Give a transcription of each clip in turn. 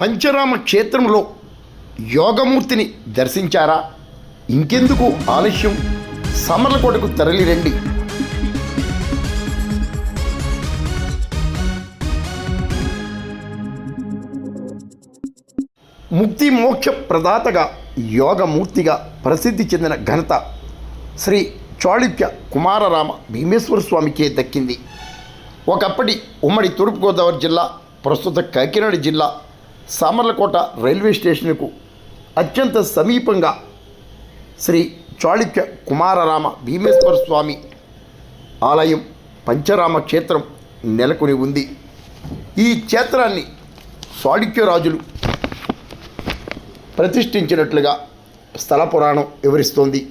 పంచరామ క్షేత్రంలో యోగమూర్తిని దర్శించారా? ఇంకెందుకు ఆలస్యం, సామర్లకోటకు తరలిరండి. ముక్తి మోక్ష ప్రదాతగా యోగమూర్తిగా ప్రసిద్ధి చెందిన ఘనత శ్రీ చాళుక్య కుమారరామ భీమేశ్వర స్వామికే దక్కింది. ఒకప్పటి ఉమ్మడి తూర్పుగోదావరి జిల్లా, ప్రస్తుత కాకినాడ జిల్లా సామర్లకోట రైల్వే స్టేషన్కు అత్యంత సమీపంగా శ్రీ చాళుక్య కుమారరామ భీమేశ్వర స్వామి ఆలయం పంచరామ క్షేత్రం నెలకొని ఉంది. ఈ క్షేత్రాన్ని చాళుక్యరాజులు ప్రతిష్ఠించినట్లుగా స్థల పురాణం వివరిస్తోంది.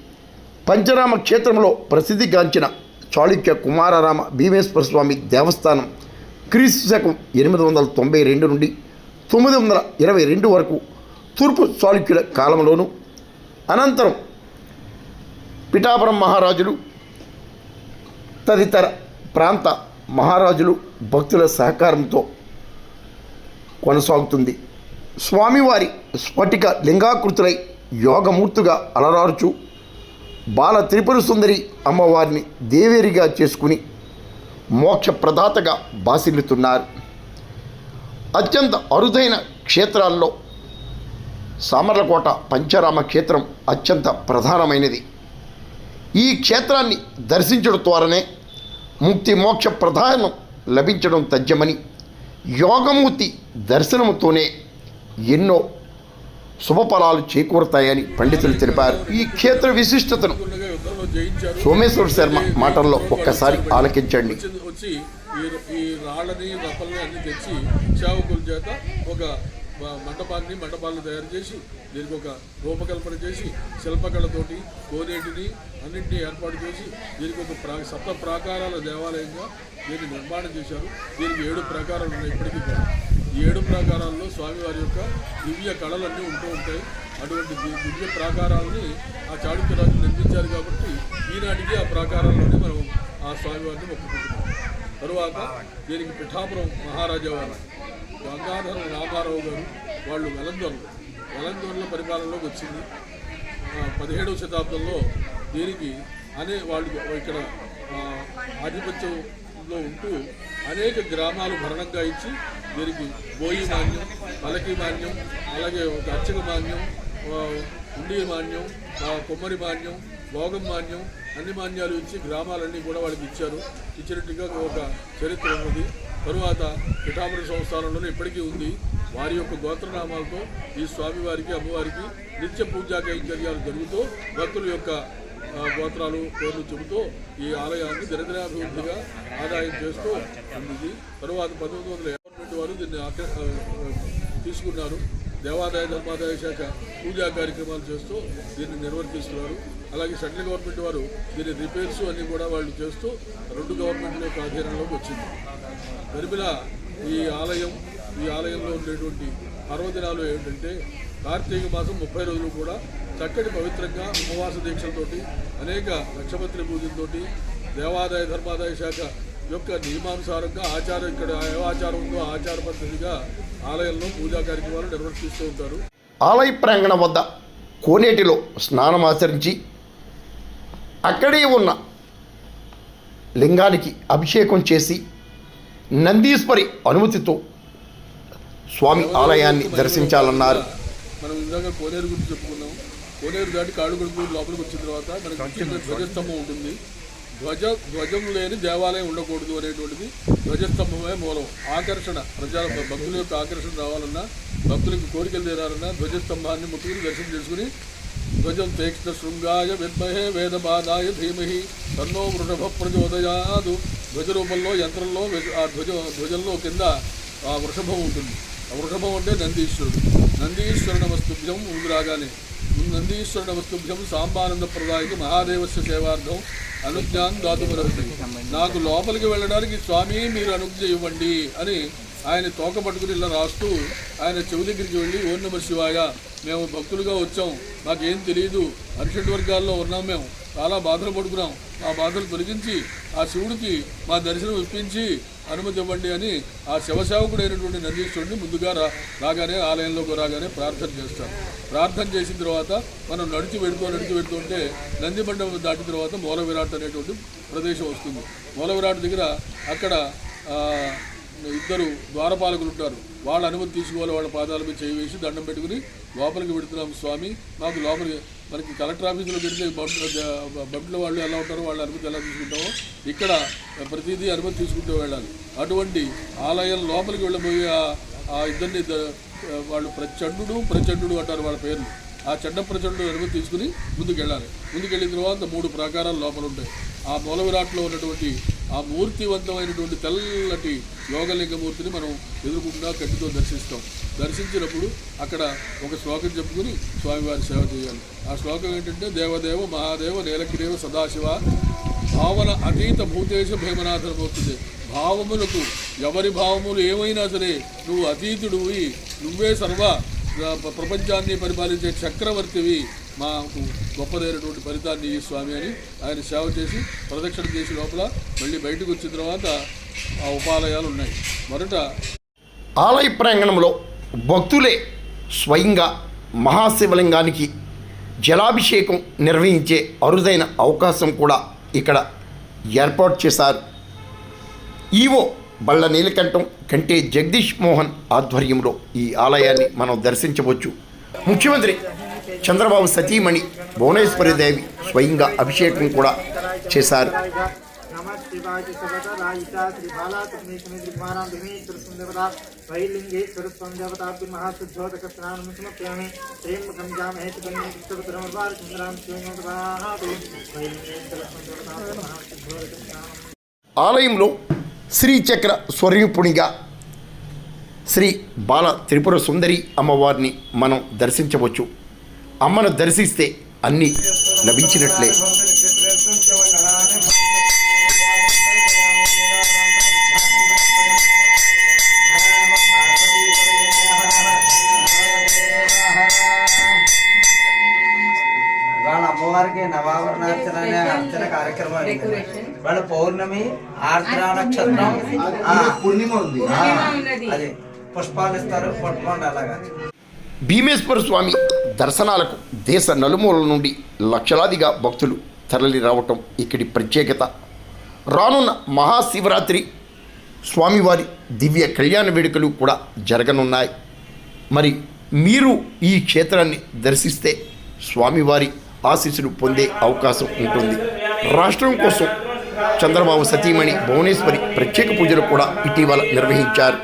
పంచరామ క్షేత్రంలో ప్రసిద్ధిగాంచిన చాళుక్య కుమారరామ భీమేశ్వర స్వామి దేవస్థానం క్రీస్తు శకం 892 నుండి 922 వరకు తూర్పు చాళుక్యుల కాలంలోనూ, అనంతరం పిఠాపురం మహారాజులు తదితర ప్రాంత మహారాజులు భక్తుల సహకారంతో కొనసాగుతుంది. స్వామివారి స్ఫటిక లింగాకృతులై యోగమూర్తిగా అలరారుచు బాల త్రిపుర సుందరి అమ్మవారిని దేవేరిగా చేసుకుని మోక్ష ప్రదాతగా బాసిల్లుతున్నారు. అత్యంత అరుదైన క్షేత్రాల్లో సామర్లకోట పంచరామ క్షేత్రం అత్యంత ప్రధానమైనది. ఈ క్షేత్రాన్ని దర్శించడం ద్వారానే ముక్తి మోక్ష ప్రధానం లభించడం తథ్యమని, యోగమూర్తి దర్శనముతోనే ఎన్నో శుభఫలాలు చేకూరుతాయని పండితులు తెలిపారు. ఈ క్షేత్ర విశిష్టతను సోమేశ్వర శర్మ మాటల్లో ఒక్కసారి ఆలకించండి. వచ్చి ఈ రాళ్ళని రప్పల్ని అన్ని తెచ్చి సేవకుల చేత ఒక మంటపాలను తయారు చేసి దీనికి ఒక రూపకల్పన చేసి శిల్పకళతోటి కోనేటిని అన్నింటినీ ఏర్పాటు చేసి దీనికి ఒక సప్త ప్రాకారాల దేవాలయంగా దీన్ని నిర్మాణం చేశారు. దీనికి 7 ప్రాకారాలు ఉన్నాయి. ఇప్పటికీ కూడా ఈ 7 ప్రాకారాల్లో స్వామివారి యొక్క దివ్య కళలన్నీ ఉంటూ ఉంటాయి. అటువంటి దివ్య ప్రాకారాలని ఆ చాళుక్యరాజు నిర్మించారు కాబట్టి ఈనాటికి ఆ ప్రాకారాల్లోనే మనం ఆ స్వామివారిని మొక్కుకుంటున్నాం. తరువాత దీనికి పిఠాపురం మహారాజా వారు గంగాధర రామారావు గారు వాళ్ళు వెలందొరల పరిపాలనలోకి వచ్చింది. 17వ శతాబ్దంలో దీనికి వాళ్ళు ఇక్కడ ఆధిపత్యంలో ఉంటూ అనేక గ్రామాలు భరణంగా ఇచ్చి దీనికి బోయి మాన్యం, పలకి మాన్యం, అలాగే అర్చక మాన్యం, ఉండి మాన్యం, కొమ్మరి మాన్యం, భోగం మాన్యం, అన్ని మాన్యాలు ఇచ్చి గ్రామాలన్నీ కూడా వాళ్ళకి ఇచ్చారు. ఇచ్చినట్టుగా ఒక చరిత్ర ఉన్నది. తరువాత పిఠాపురం సంస్థానంలోనే ఇప్పటికీ ఉంది. వారి యొక్క గోత్రనామాలతో ఈ స్వామివారికి అమ్మవారికి నిత్య పూజా కైంకర్యాలు జరుగుతూ భక్తుల యొక్క గోత్రాలు పేర్లు చెబుతూ ఈ ఆలయాన్ని దినదినాభివృద్ధిగా ఆదాయం చేస్తూ ఉంది. తరువాత 1950 వారు దీన్ని తీసుకున్నారు. దేవాదాయ ధర్మాదాయ శాఖ పూజా కార్యక్రమాలు చేస్తూ దీన్ని నిర్వర్తిస్తున్నారు. అలాగే సెంట్రల్ గవర్నమెంట్ వారు దీని రిపేర్స్ అన్నీ కూడా వాళ్ళు చేస్తూ 2 గవర్నమెంట్ల యొక్క అధీనంలోకి వచ్చింది. గరిబిల ఈ ఆలయంలో ఉండేటువంటి పర్వదినాలు ఏమిటంటే కార్తీక మాసం 30 రోజులు కూడా చక్కటి పవిత్రంగా ఉపవాస దీక్షలతోటి, అనేక లక్షపత్రి పూజలతోటి, దేవాదాయ ధర్మాదాయ శాఖ యొక్క నియమానుసారంగా ఇక్కడ ఏ ఆచారం ఉందో ఆచార పద్ధతిగా ఆలయంలో పూజా కార్యక్రమాలు నిర్వర్తిస్తూ ఉంటారు. ఆలయ ప్రాంగణం వద్ద కోనేటిలో స్నానం ఆచరించి అక్కడే ఉన్న లింగానికి అభిషేకం చేసి నందీశ్వరి అనుమతితో స్వామి ఆలయాన్ని దర్శించాలన్నారు. మనం ఇందాక కోనేరు గురించి చెప్పుకున్నాం. కోనేరు దాటి కాడుగడుపు లోపలికి వచ్చిన తర్వాత మనకి ధ్వజస్తంభం ఉంటుంది. ధ్వజం లేని దేవాలయం ఉండకూడదు అనేటువంటిది ధ్వజస్తంభమే మూలం. ఆకర్షణ, భక్తుల యొక్క ఆకర్షణ రావాలన్నా, భక్తులకు కోరికలు తీరాలన్నా ధ్వజస్తంభాన్ని ముట్టుకుని దర్శనం చేసుకుని ధ్వజం తీక్ష్ణ శృంగాయ విద్మహే వేదపాదాయ ధీమహి తన్నో వృషభ ప్రచోదయాదు. ధ్వజ రూపంలో యంత్రంలో ఆ ధ్వజంలో కింద ఆ వృషభం ఉంటుంది. ఆ వృషభం అంటే నందీశ్వరుడు. నందీశ్వర నమస్తుభ్యం ఊగిరాగానే నందీశ్వర నమస్తుభ్యం సాంబానంద ప్రదాయకి మహాదేవస్య సేవార్థం అనుజ్ఞాన్ దాతుమరహతి. నాకు లోపలికి వెళ్ళడానికి స్వామి మీరు అనుజ్ఞ ఇవ్వండి అని ఆయన తోక పట్టుకుని ఇలా రాస్తూ ఆయన చెవి దగ్గరికి వెళ్ళి ఓం నమః శివాయ, మేము భక్తులుగా వచ్చాం, మాకేం తెలియదు, అరిషడ్ వర్గాల్లో ఉన్నాం, మేము చాలా బాధలు పడుకున్నాం, ఆ బాధలు తొలగించి ఆ శివుడికి మా దర్శనం ఇప్పించి అనుమతి ఇవ్వండి అని ఆ శివసేవకుడైనటువంటి నందీశ్వరుడిని ముందుగా రాగానే ఆలయంలోకి రాగానే ప్రార్థన చేస్తాం. ప్రార్థన చేసిన తర్వాత మనం నడిచి వెడుతుంటే నంది మండపం దాటిన తర్వాత మూల విరాట్ అనేటువంటి ప్రదేశం వస్తుంది. మూల విరాట్ దగ్గర అక్కడ ఇద్దరు ద్వారపాలకులు ఉంటారు. వాళ్ళ అనుమతి తీసుకోవాలి. వాళ్ళ పాదాల మీద చేయి వేసి దండం పెట్టుకుని లోపలికి పెడుతున్నాం స్వామి, మాకు లోపలికి మనకి కలెక్టర్ ఆఫీసులో పెడితే బండ్ల వాళ్ళు ఎలా ఉంటారో వాళ్ళ అనుమతి ఎలా తీసుకుంటామో ఇక్కడ ప్రతిదీ అనుమతి తీసుకుంటూ వెళ్ళాలి. అటువంటి ఆలయం లోపలికి వెళ్ళబోయే ఆ ఇద్దరిని వాళ్ళు ప్రచండు అంటారు వాళ్ళ పేర్లు. ఆ చండ ప్రచండు అనుమతి తీసుకుని ముందుకు వెళ్ళాలి. ముందుకు వెళ్ళిన తర్వాత 3 ప్రాకారాలు లోపల ఉంటాయి. ఆ మూల విరాట్లో ఉన్నటువంటి ఆ మూర్తివంతమైనటువంటి తెల్లటి యోగలింగమూర్తిని మనం ఎదురుకుండా కట్టితో దర్శిస్తాం. దర్శించినప్పుడు అక్కడ ఒక శ్లోకం చెప్పుకుని స్వామివారి సేవ చేయాలి. ఆ శ్లోకం ఏంటంటే దేవదేవ మహాదేవ నీలకిదేవ సదాశివ భావన అతీత భూతేశ భీమనాథనమవుతుంది. భావములకు ఎవరి భావములు ఏమైనా సరే నువ్వు అతీతుడివి, నువ్వే సర్వ ప్రపంచాన్ని పరిపాలించే చక్రవర్తివి, మాకు గొప్పదైనటువంటి ఫలితాన్ని ఈ స్వామి అని ఆయన సేవ చేసి ప్రదక్షిణ చేసి లోపల మళ్ళీ బయటకు వచ్చిన తర్వాత ఆ ఉపాలయాలు ఉన్నాయి. మొదట ఆలయ ప్రాంగణంలో భక్తులే స్వయంగా మహాశివలింగానికి జలాభిషేకం నిర్వహించే అరుదైన అవకాశం కూడా ఇక్కడ ఏర్పాటు చేశారు. ఈవో బళ్ళ నీలకంఠం కంటే జగదీష్ మోహన్ ఆధ్వర్యంలో ఈ ఆలయాన్ని మనం దర్శించవచ్చు. ముఖ్యమంత్రి చంద్రబాబు సతీమణి భువనేశ్వరి దేవి స్వయంగా అభిషేకం కూడా చేశారు. ఆలయంలో శ్రీచక్ర స్వరూపునిగా శ్రీ బాల త్రిపుర సుందరి అమ్మవారిని మనం దర్శించవచ్చు. అమ్మను దర్శిస్తే అన్నీ లభించినట్లే. వాళ్ళ అమ్మవారికి నవావరణార్చన అనే అర్చన కార్యక్రమం అయింది. వాళ్ళ పౌర్ణమి ఆర్ద్ర నక్షత్రం పూర్ణిమ ఉంది. అది పుష్పాలు ఇస్తారు, పట్టుకోండి. అలాగా భీమేశ్వర స్వామి దర్శనాలకు దేశ నలుమూలల నుండి లక్షలాదిగా భక్తులు తరలి రావటం ఇక్కడి ప్రత్యేకత. రానున్న మహాశివరాత్రి స్వామివారి దివ్య కళ్యాణ వేడుకలు కూడా జరగనున్నాయి. మరి మీరు ఈ క్షేత్రాన్ని దర్శిస్తే స్వామివారి ఆశీస్సులు పొందే అవకాశం ఉంటుంది. రాష్ట్రం కోసం చంద్రబాబు సతీమణి భువనేశ్వరి ప్రత్యేక పూజలు కూడా ఇటీవల నిర్వహించారు.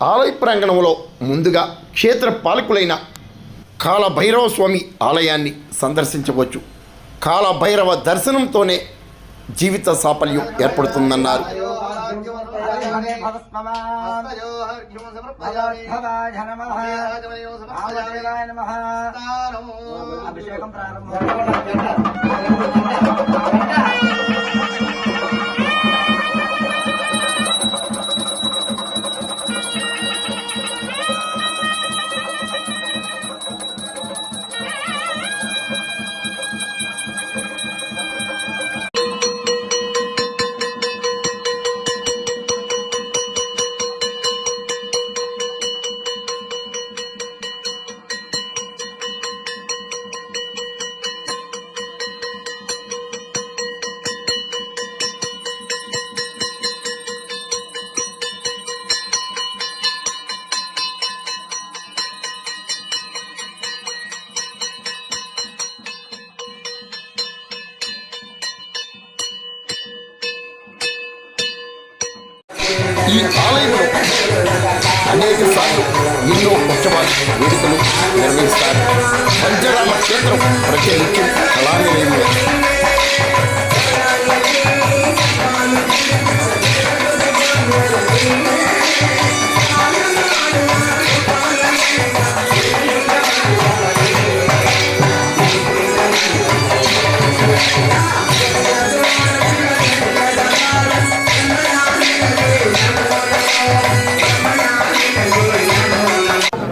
ఆలయ ప్రాంగణంలో ముందుగా క్షేత్ర పాలకులైన కాలభైరవ స్వామి ఆలయాన్ని సందర్శించవచ్చు. కాలభైరవ దర్శనంతోనే జీవిత సాఫల్యం ఏర్పడుతుందన్నారు. అభిషేకం ప్రారంభం. ఈ ఆలయంలో అనేక సార్లు ఎన్నో ఉత్సవాలు వేడుకలు నిర్వహిస్తారు. పంచరామ క్షేత్రం ప్రత్యేకించి కళానిలయంలో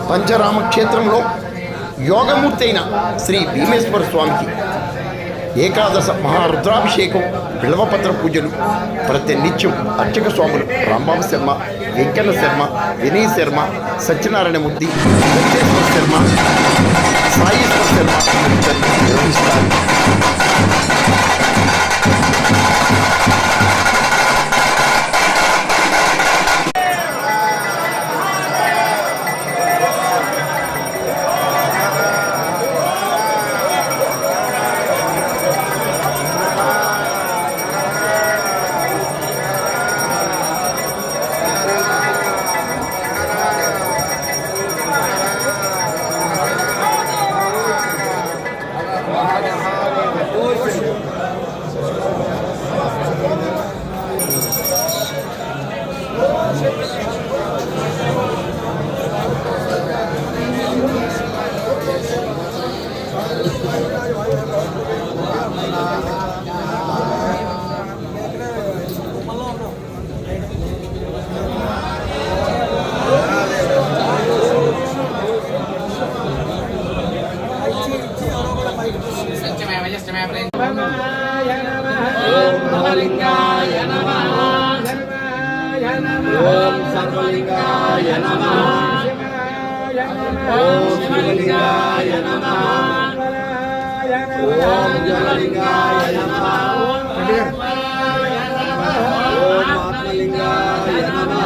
పంచరామ క్షేత్రంలో యోగమూర్తి అయిన శ్రీ భీమేశ్వర స్వామికి ఏకాదశ మహారుద్రాభిషేకం, బిల్వపత్ర పూజలు ప్రతినిత్యం అర్చక స్వాములు రాంబాబు శర్మ, వెంకన్న శర్మ, వినయ్ శర్మ, సత్యనారాయణమూర్తి, వెంకటేశ్వర శర్మ, సాయేశ్వర శర్మ నిర్వహిస్తారు. ఓం సర్వలింగాయ నమః. ఓం శివలింగాయ నమః. ఓం జలలింగాయ నమః. ఓం ఆత్మలింగాయ నమః.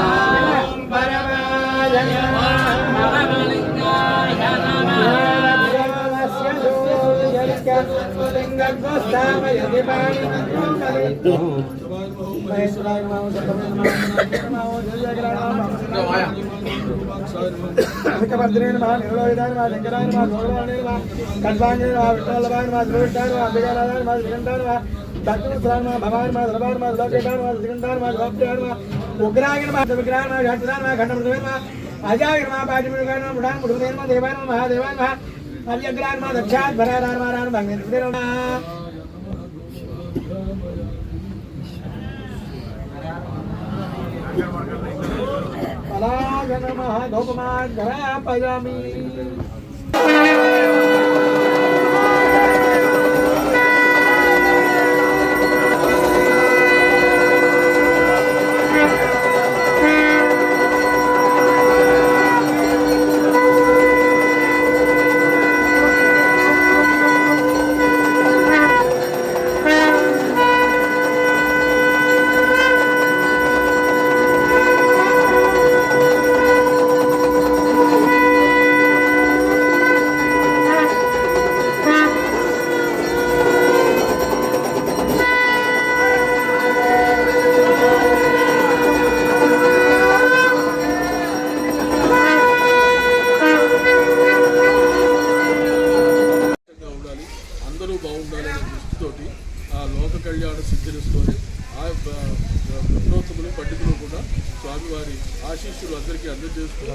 స్వామివారి ఆశీస్సులు అందరికీ అందజేస్తూ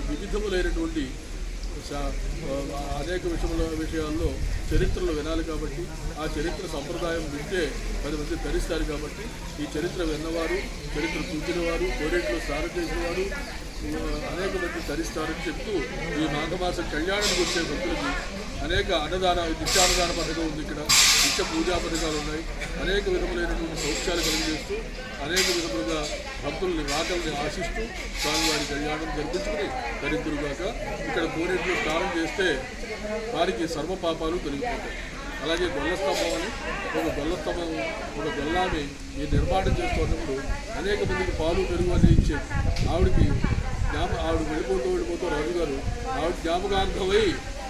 వివిధములైనటువంటి అనేక విషయాల్లో చరిత్రలు వినాలి కాబట్టి ఆ చరిత్ర సంప్రదాయం వింటే 10 మంది ధరిస్తారు కాబట్టి ఈ చరిత్ర విన్నవారు, చరిత్ర చూసినవారు, కోరేట్లో స్నానం చేసినవారు అనేక మంది ధరిస్తారని చెప్తూ ఈ మాఘమాస కళ్యాణానికి వచ్చే భక్తులకి అనేక నిత్యాన్నదాన పథకం ఉంది. ఇక్కడ నిత్య పూజా పథకాలు ఉన్నాయి. అనేక విధములైనటువంటి సౌఖ్యాలు కలిగజేస్తూ అనేక విధములుగా భక్తుల్ని రాకల్ని ఆశిస్తూ స్వామివారి కళ్యాణం జరిపించుకుని ధరింతురుగాక. ఇక్కడ కోనేట్లో స్నానం చేస్తే వారికి సర్వ పాపాలు తొలగిపోతాయి. అలాగే గొల్లస్తంభం అని ఒక గొల్లాన్ని ఈ నిర్మాణం చేస్తున్నప్పుడు అనేక మందికి పాలు పెరుగు అని ఇచ్చేది. ఆవిడ వెళ్ళిపోతూ రాజుగారు ఆవిడ జ్ఞాపకార్థమై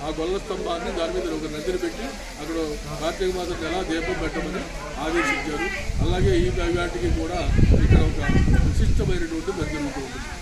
ఆ గొల్ల స్తంభాన్ని దాని మీద ఒక నదిని పెట్టి అక్కడ కార్తీక మాసం ఎలా దీపం పెట్టమని ఆదేశించారు. అలాగే ఈ వాటికి కూడా ఇక్కడ ఒక విశిష్టమైనటువంటి జరుగుతూ ఉంటుంది.